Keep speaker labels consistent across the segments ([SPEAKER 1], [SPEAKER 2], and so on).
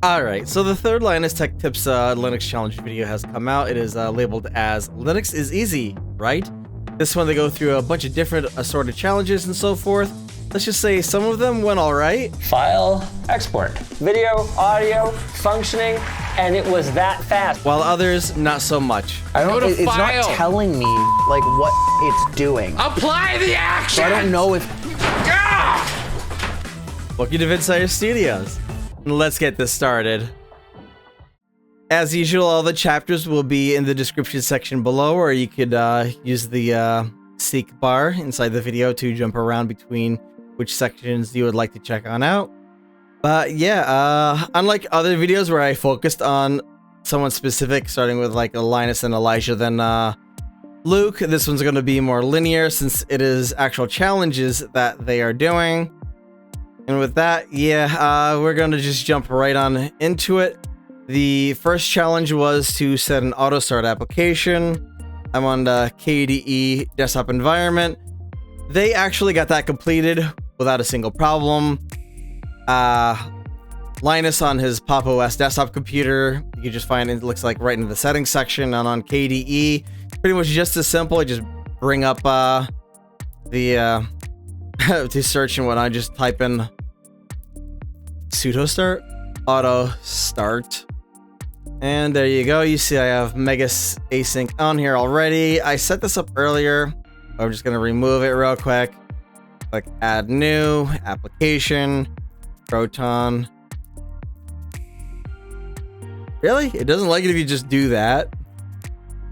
[SPEAKER 1] Alright, so the third Linus Tech Tips Linux Challenge video has come out. It is labeled as Linux is Easy, right? This one they go through a bunch of different assorted challenges and so forth. Let's just say some of them went alright.
[SPEAKER 2] File, export, video, audio, functioning, and it was that fast.
[SPEAKER 1] While others, not so much.
[SPEAKER 3] It's not telling me like what it's doing.
[SPEAKER 4] Apply the action!
[SPEAKER 3] So I don't know if...
[SPEAKER 1] Welcome to Vensire Studios. Let's get this started. As usual, all the chapters will be in the description section below, or you could use the seek bar inside the video to jump around between which sections you would like to check on out. But yeah, unlike other videos where I focused on someone specific, starting with like Linus and Elijah, then Luke, this one's going to be more linear since it is actual challenges that they are doing. And with that, yeah, we're going to just jump right on into it. The first challenge was to set an auto start application. I'm on the KDE desktop environment. They actually got that completed without a single problem. Linus on his Pop! OS desktop computer, you can just find it looks like right in the settings section, and on KDE, pretty much just as simple. I just bring up the to search and whatnot, just type in sudo start, auto start, and there you go. You see I have Mega Async on here already. I set this up earlier. I'm just gonna remove it real quick. Click add new application, Proton. Really? It doesn't like it if you just do that.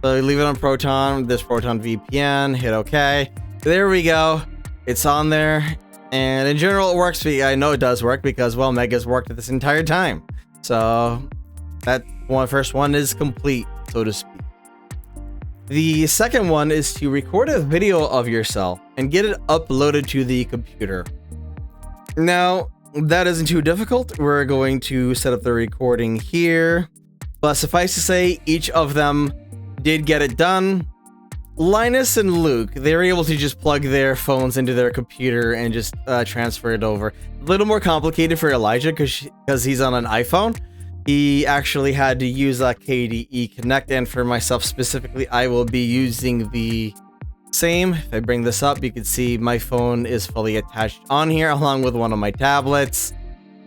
[SPEAKER 1] So leave it on Proton, this Proton VPN, hit OK. There we go. It's on there. And in general, it works. I know it does work because, well, Mega's worked this entire time. So that first one is complete, so to speak. The second one is to record a video of yourself and get it uploaded to the computer. Now, that isn't too difficult. We're going to set up the recording here. But suffice to say, each of them did get it done. Linus and Luke, they were able to just plug their phones into their computer and just transfer it over. A little more complicated for Elijah because he's on an iPhone. He actually had to use a KDE Connect, and for myself specifically, I will be using the same. If I bring this up, you can see my phone is fully attached on here along with one of my tablets.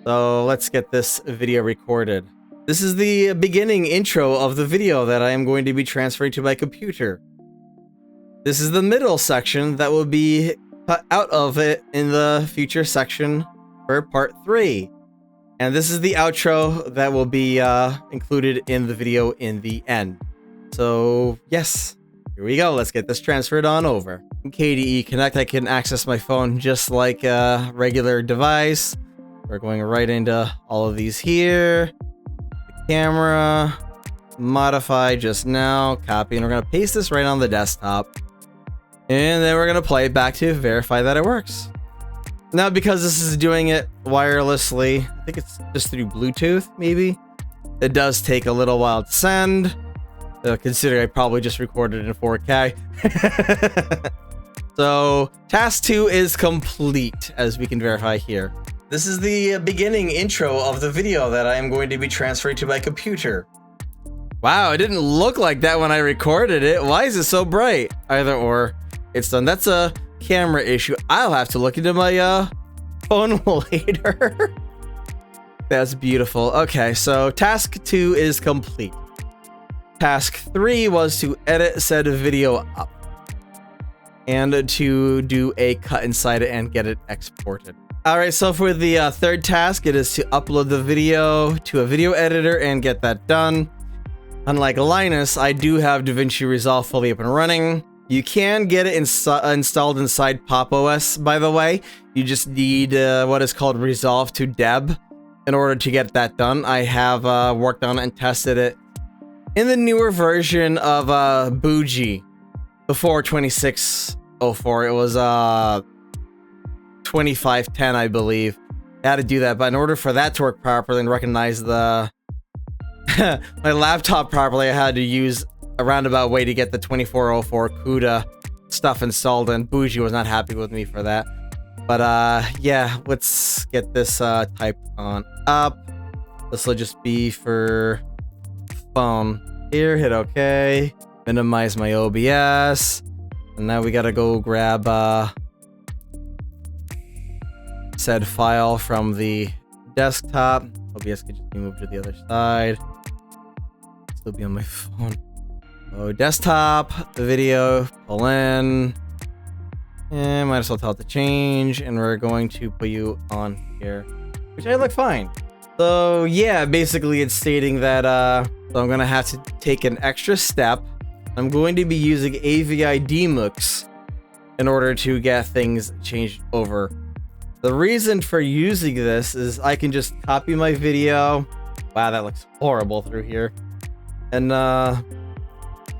[SPEAKER 1] So let's get this video recorded. This is the beginning intro of the video that I am going to be transferring to my computer. This is the middle section that will be cut out of it in the future section for part 3. And this is the outro that will be included in the video in the end. So yes, here we go. Let's get this transferred on over. In KDE Connect, I can access my phone just like a regular device. We're going right into all of these here. The camera, modify just now, copy, and we're going to paste this right on the desktop. And then we're going to play it back to verify that it works. Now, because this is doing it wirelessly, I think it's just through Bluetooth, maybe. It does take a little while to send. Considering I probably just recorded in 4K. So, task 2 is complete, as we can verify here. This is the beginning intro of the video that I am going to be transferring to my computer. Wow, it didn't look like that when I recorded it. Why is it so bright? Either or. It's done. That's a camera issue. I'll have to look into my phone later. That's beautiful. Okay, so task 2 is complete. Task 3 was to edit said video up and to do a cut inside it and get it exported. All right, so for the third task, it is to upload the video to a video editor and get that done. Unlike Linus, I do have Davinci Resolve fully up and running. You can get it installed inside Pop! OS, by the way. You just need what is called ResolvetoDeb in order to get that done. I have worked on it and tested it in the newer version of Bougie before 2604. It was 2510, I believe. I had to do that, but in order for that to work properly and recognize the my laptop properly, I had to use a roundabout way to get the 2404 CUDA stuff installed, and Bougie was not happy with me for that. But yeah, let's get this typed on up. This will just be for phone. Here, hit OK. Minimize my OBS. And now we gotta go grab said file from the desktop. OBS could just be moved to the other side. Still be on my phone. Oh, desktop, the video, pull in. And might as well tell it to change. And we're going to put you on here, which I look fine. So yeah, basically it's stating that so I'm gonna have to take an extra step. I'm going to be using AVI demux in order to get things changed over. The reason for using this is I can just copy my video. Wow, that looks horrible through here. And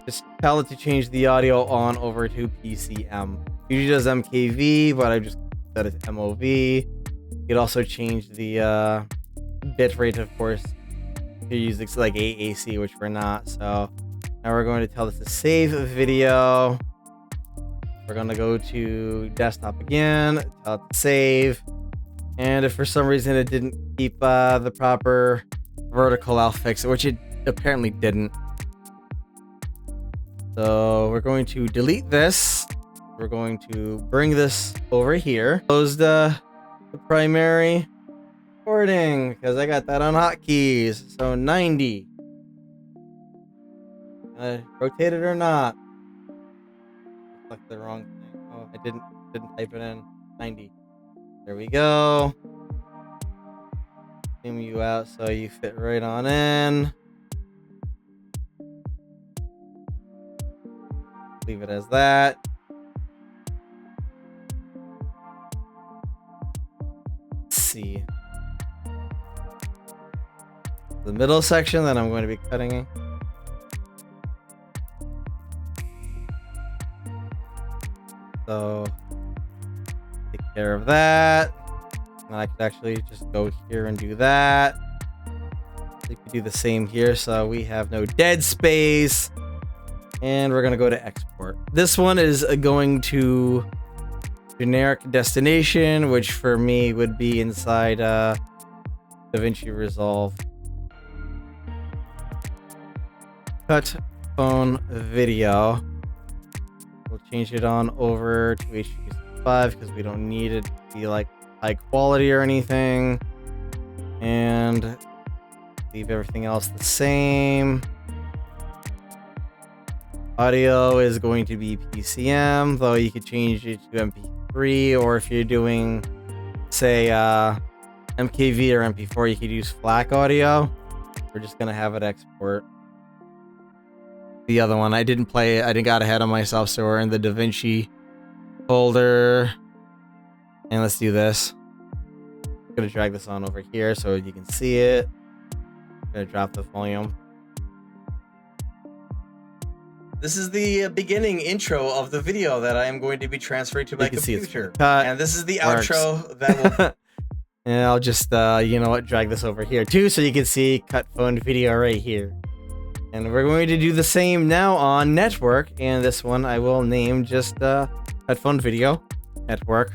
[SPEAKER 1] just tell it to change the audio on over to PCM. Usually does MKV, but I just set it to MOV. You could also change the bit rate, of course. You're using like AAC, which we're not. So now we're going to tell this to save a video. We're going to go to desktop again, tell it to save. And if for some reason it didn't keep the proper vertical, I'll fix it, which it apparently didn't. So we're going to delete this. We're going to bring this over here. Close the primary recording because I got that on hotkeys. So 90. Rotate it or not? Select the wrong thing. Oh, I didn't type it in. 90. There we go. Zoom you out so you fit right on in. Leave it as that. Let's see. The middle section that I'm going to be cutting. So take care of that. And I could actually just go here and do that. We could do the same here so we have no dead space. And we're gonna go to export. This one is going to generic destination, which for me would be inside Davinci Resolve. Cut phone video. We'll change it on over to H.265 because we don't need it to be like high quality or anything. And leave everything else the same. Audio is going to be PCM, though you could change it to MP3, or if you're doing, say, MKV or MP4, you could use FLAC audio. We're just gonna have it export. The other one, I didn't play it. I got ahead of myself, so we're in the Davinci folder. And let's do this. I'm gonna drag this on over here so you can see it. I'm gonna drop the volume. This is the beginning intro of the video that I am going to be transferring to my computer. And this is the outro that will... And I'll just, you know what, drag this over here too so you can see cut phone video right here. And we're going to do the same now on network. And this one I will name just cut phone video network.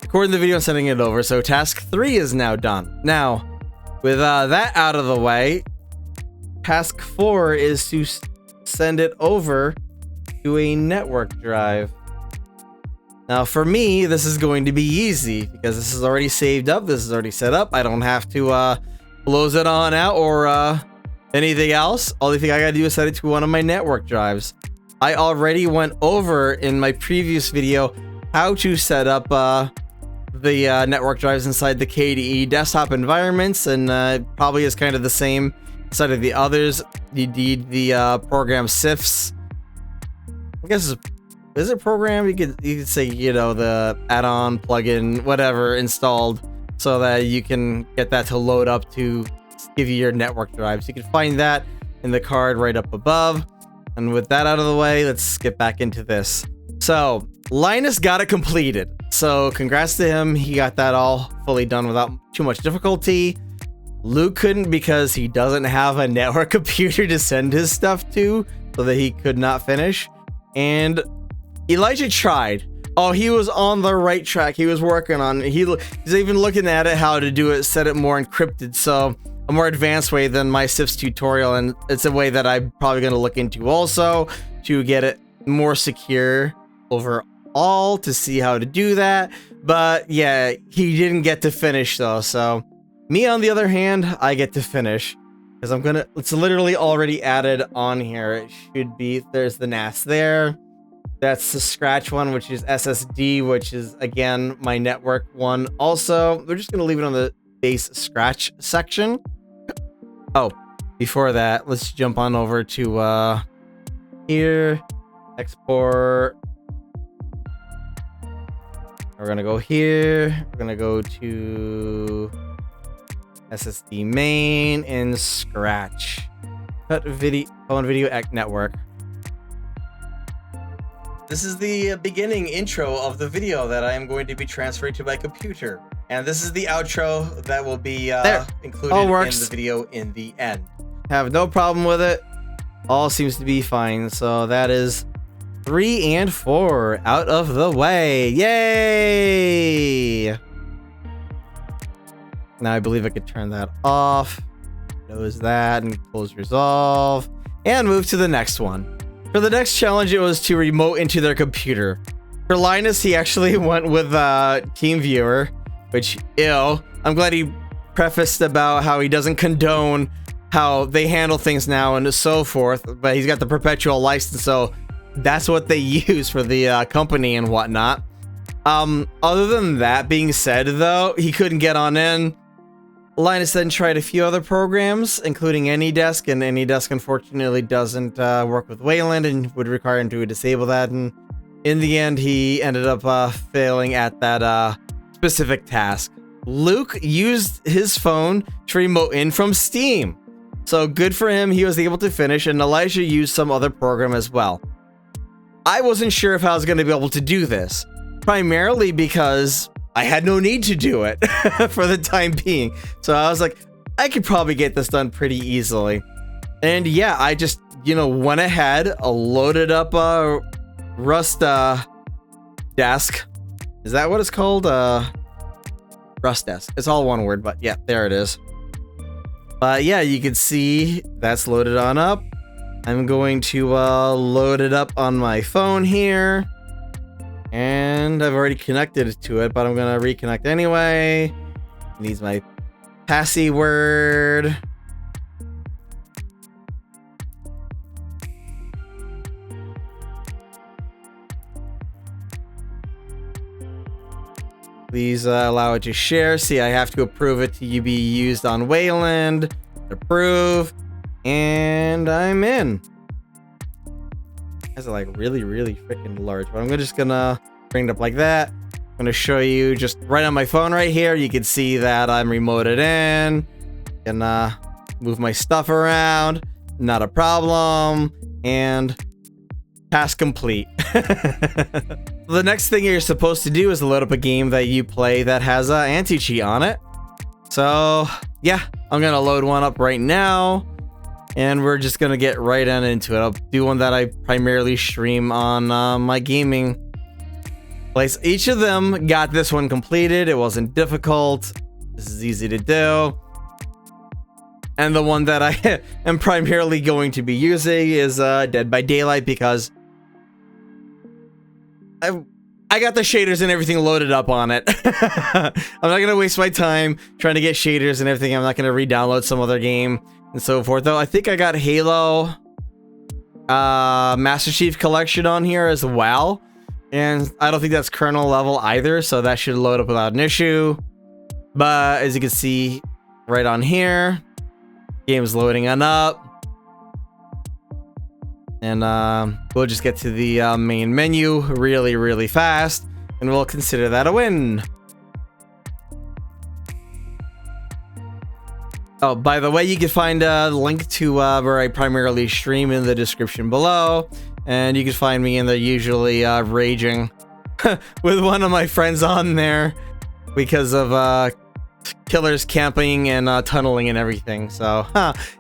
[SPEAKER 1] Recording the video and sending it over. So task 3 is now done. Now, with that out of the way, task 4 is to send it over to a network drive. Now for me, this is going to be easy because this is already saved up. This is already set up. I don't have to close it on out or anything else. Only thing I gotta do is set it to one of my network drives. I already went over in my previous video how to set up the network drives inside the KDE desktop environments, and probably is kind of the same side of the others. You need the program CIFS. I guess is it program? You could say, you know, the add-on plugin, whatever, installed so that you can get that to load up to give you your network drives. You can find that in the card right up above. And with that out of the way, let's get back into this. So Linus got it completed. So congrats to him. He got that all fully done without too much difficulty. Luke couldn't because he doesn't have a network computer to send his stuff to, so that he could not finish. And Elijah tried, Oh, he was on the right track. He was working on it. He's even looking at it, how to do it, set it more encrypted. So a more advanced way than my SIF's tutorial. And it's a way that I'm probably going to look into also to get it more secure overall, to see how to do that. But yeah, he didn't get to finish though. So me, on the other hand, I get to finish. Because it's literally already added on here. It should be, there's the NAS there. That's the scratch one, which is SSD, which is, again, my network one. Also, we're just going to leave it on the base scratch section. Oh, before that, let's jump on over to here, export. We're going to go here. We're going to go to SSD main and scratch. Cut video, phone video network. This is the beginning intro of the video that I am going to be transferring to my computer. And this is the outro that will be included in the video in the end. Have no problem with it. All seems to be fine. So that is 3 and 4 out of the way. Yay! Now I believe I could turn that off. Close that and close Resolve. And move to the next one. For the next challenge, it was to remote into their computer. For Linus, he actually went with TeamViewer, which, ew. I'm glad he prefaced about how he doesn't condone how they handle things now and so forth, but he's got the perpetual license, so that's what they use for the company and whatnot. Other than that being said, though, he couldn't get on in. Linus then tried a few other programs, including AnyDesk, and AnyDesk unfortunately doesn't work with Wayland and would require him to disable that, and in the end he ended up failing at that specific task. Luke used his phone to remote in from Steam, so good for him, he was able to finish, and Elijah used some other program as well. I wasn't sure if I was going to be able to do this, primarily because I had no need to do it for the time being. So I was like, I could probably get this done pretty easily. And yeah, I just, went ahead, loaded up Rust desk. Is that what it's called? Rust desk. It's all one word, but yeah, there it is. Yeah, you can see that's loaded on up. I'm going to load it up on my phone here. And I've already connected to it, but I'm gonna reconnect anyway. It needs my password. Please allow it to share. See, I have to approve it to be used on Wayland. Approve. And I'm in. Is it like really freaking large? But I'm just gonna bring it up like that. I'm gonna show you just right on my phone right here. You can see that I'm remoted in. Gonna move my stuff around. Not a problem. And task complete. The next thing you're supposed to do is load up a game that you play that has anti-cheat on it. So yeah, I'm gonna load one up right now. And we're just gonna get right into it. I'll do one that I primarily stream on my gaming place. Each of them got this one completed. It wasn't difficult. This is easy to do. And the one that I am primarily going to be using is Dead by Daylight, because I got the shaders and everything loaded up on it. I'm not gonna waste my time trying to get shaders and everything. I'm not gonna re-download some other game and so forth, though. I think I got Halo Master Chief Collection on here as well, and I don't think that's kernel level either, so that should load up without an issue. But as you can see right on here, game's loading on up, and we'll just get to the main menu really fast, and we'll consider that a win. Oh, by the way, you can find a link to where I primarily stream in the description below. And you can find me in there usually raging with one of my friends on there because of killers camping and tunneling and everything. So,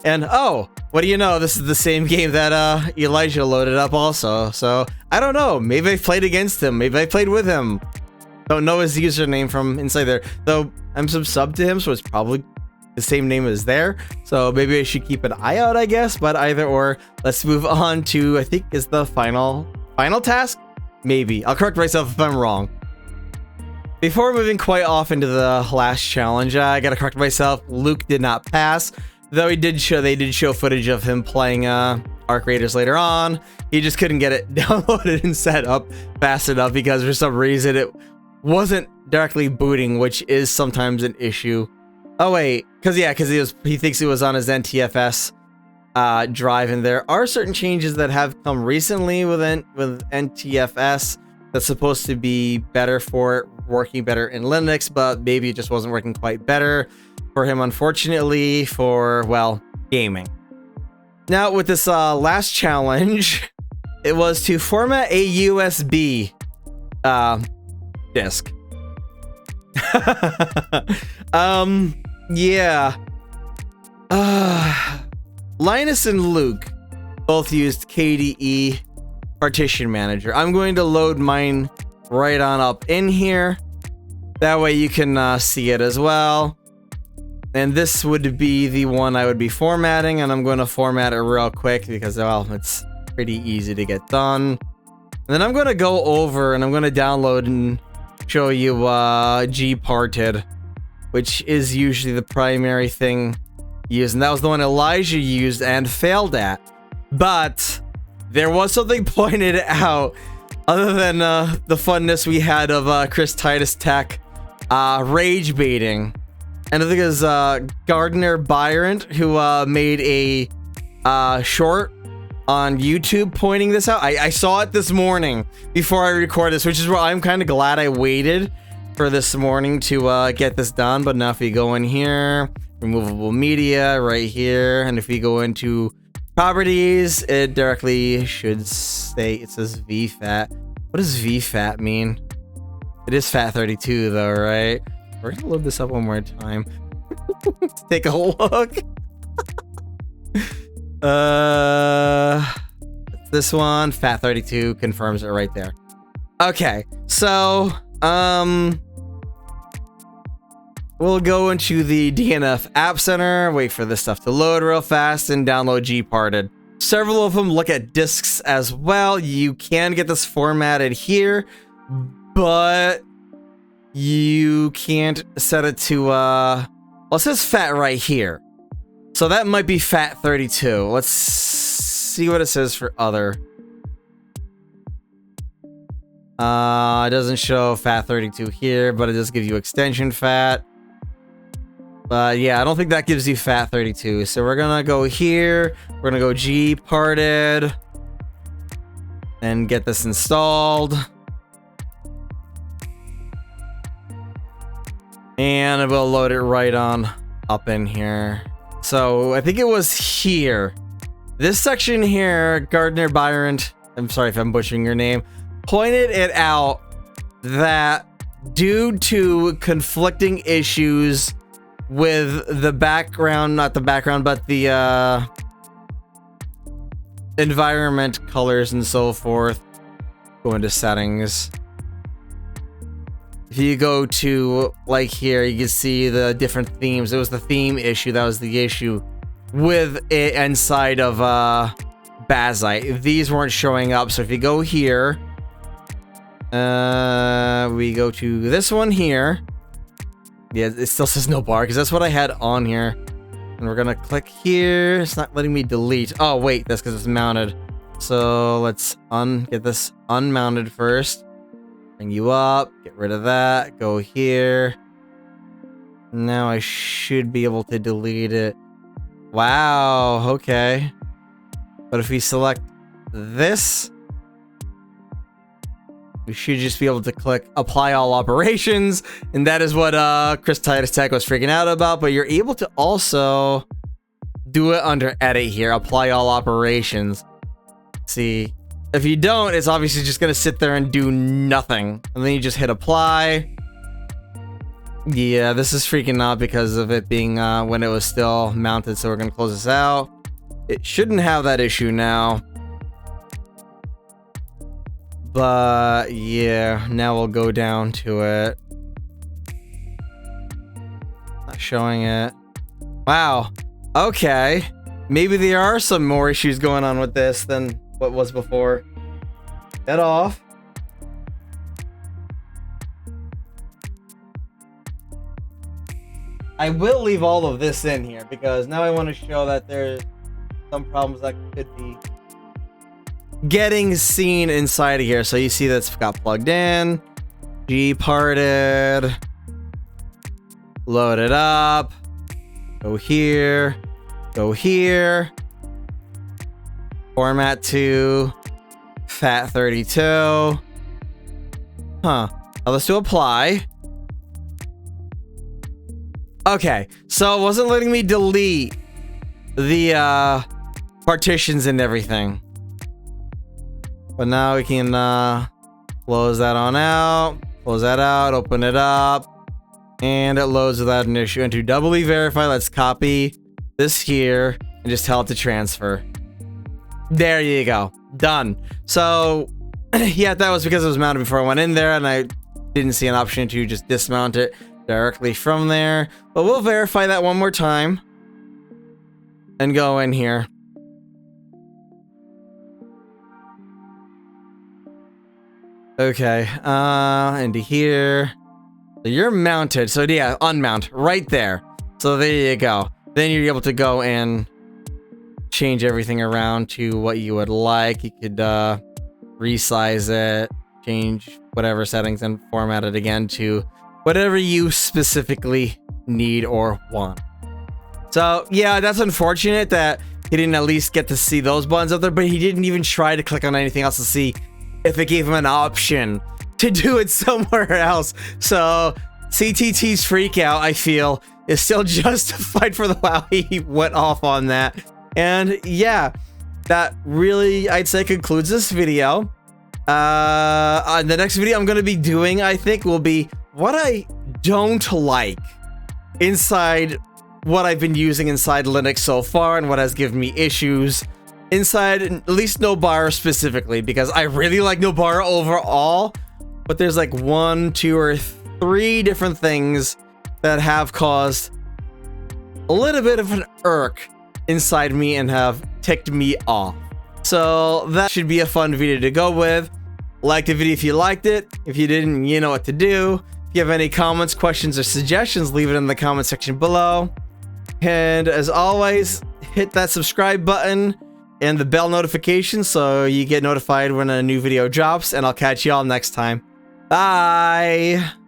[SPEAKER 1] and oh, what do you know? This is the same game that Elijah loaded up also. So I don't know. Maybe I played against him. Maybe I played with him. Don't know his username from inside there. Though I'm sub to him, so it's probably the same name as there. So maybe I should keep an eye out, I guess. But either or, let's move on to, I think is the final task. Maybe I'll correct myself if I'm wrong. Before moving quite off into the last challenge, I gotta correct myself. Luke did not pass, though they did show footage of him playing Arc Raiders later on. He just couldn't get it downloaded and set up fast enough because for some reason it wasn't directly booting, which is sometimes an issue. Oh wait, because he thinks it was on his NTFS drive, and there are certain changes that have come recently with NTFS that's supposed to be better for it, working better in Linux, but maybe it just wasn't working quite better for him, unfortunately, for, well, gaming. Now, with this last challenge, it was to format a USB disk. Yeah. Linus and Luke both used KDE Partition Manager. I'm going to load mine right on up in here. That way you can see it as well. And this would be the one I would be formatting, and I'm going to format it real quick because, well, it's pretty easy to get done. And then I'm going to go over and I'm going to download and show you Gparted, which is usually the primary thing used. And that was the one Elijah used and failed at. But there was something pointed out other than the funness we had of Chris Titus Tech rage baiting. And I think it was Gardner Byron who made a short on YouTube pointing this out. I saw it this morning before I record this, which is why I'm kind of glad I waited for this morning to get this done. But now if you go in here, removable media right here, and if you go into properties, it directly should say, it says VFAT. What does VFAT mean? It is FAT32 though, right? We're gonna load this up one more time. Let's take a look. This one, FAT32 confirms it right there. Okay, so we'll go into the DNF App Center, wait for this stuff to load real fast, and download Gparted. Several of them look at disks as well. You can get this formatted here, but you can't set it to, well, it says FAT right here. So that might be FAT32. Let's see what it says for other. It doesn't show FAT32 here, but it does give you extension FAT. Yeah, I don't think that gives you FAT32. So we're gonna go here. We're gonna go Gparted and get this installed. And we'll load it right on up in here. So I think it was here. This section here, Gardner Byron, I'm sorry if I'm butchering your name, pointed it out that due to conflicting issues with the background, not the background, but the environment colors and so forth, go into settings. If you go to, like here, you can see the different themes. It was the theme issue. That was the issue with it inside of Bazite. These weren't showing up. So if you go here, we go to this one here. Yeah, it still says Nobara because that's what I had on here. And we're going to click here. It's not letting me delete. Oh, wait, that's because it's mounted. So let's get this unmounted first. Bring you up, get rid of that, go here. Now I should be able to delete it. Wow, okay. But if we select this, we should just be able to click apply all operations. And that is what Chris Titus Tech was freaking out about. But you're able to also do it under edit here, apply all operations. See. If you don't, it's obviously just going to sit there and do nothing. And then you just hit apply. Yeah, this is freaking out because of it being when it was still mounted, so we're gonna close this out. It shouldn't have that issue now. But yeah, now we'll go down to it. Not showing it. Wow. Okay. Maybe there are some more issues going on with this than what was before. Head off. I will leave all of this in here because now I want to show that there's some problems that could be getting seen inside of here. So you see that's got plugged in, G parted, load it up, go here, format to FAT32. Now let's do apply. Okay, so it wasn't letting me delete the partitions and everything. But now we can close that on out, close that out, open it up, and it loads without an issue. And to doubly verify, let's copy this here and just tell it to transfer. There you go. Done. So, yeah, that was because it was mounted before I went in there and I didn't see an option to just dismount it directly from there. But we'll verify that one more time and go in here. Okay, into here. So you're mounted. So yeah, unmount right there. So there you go. Then you're able to go and change everything around to what you would like. You could resize it, change whatever settings, and format it again to whatever you specifically need or want. So yeah, that's unfortunate that he didn't at least get to see those buttons up there, but he didn't even try to click on anything else to see if it gave him an option to do it somewhere else. So CTT's freak out, I feel, is still justified for the wow he went off on that. And yeah, that really, I'd say, concludes this video. The next video I'm going to be doing, I think, will be what I don't like inside what I've been using inside Linux so far and what has given me issues inside at least Nobara specifically, because I really like Nobara overall, but there's like 1, 2, or 3 different things that have caused a little bit of an irk inside me and have ticked me off. So that should be a fun video to go with. Like the video if you liked it. If you didn't, you know what to do. If you have any comments, questions, or suggestions, leave it in the comment section below. And as always, hit that subscribe button and the bell notification so you get notified when a new video drops, and I'll catch y'all next time. Bye!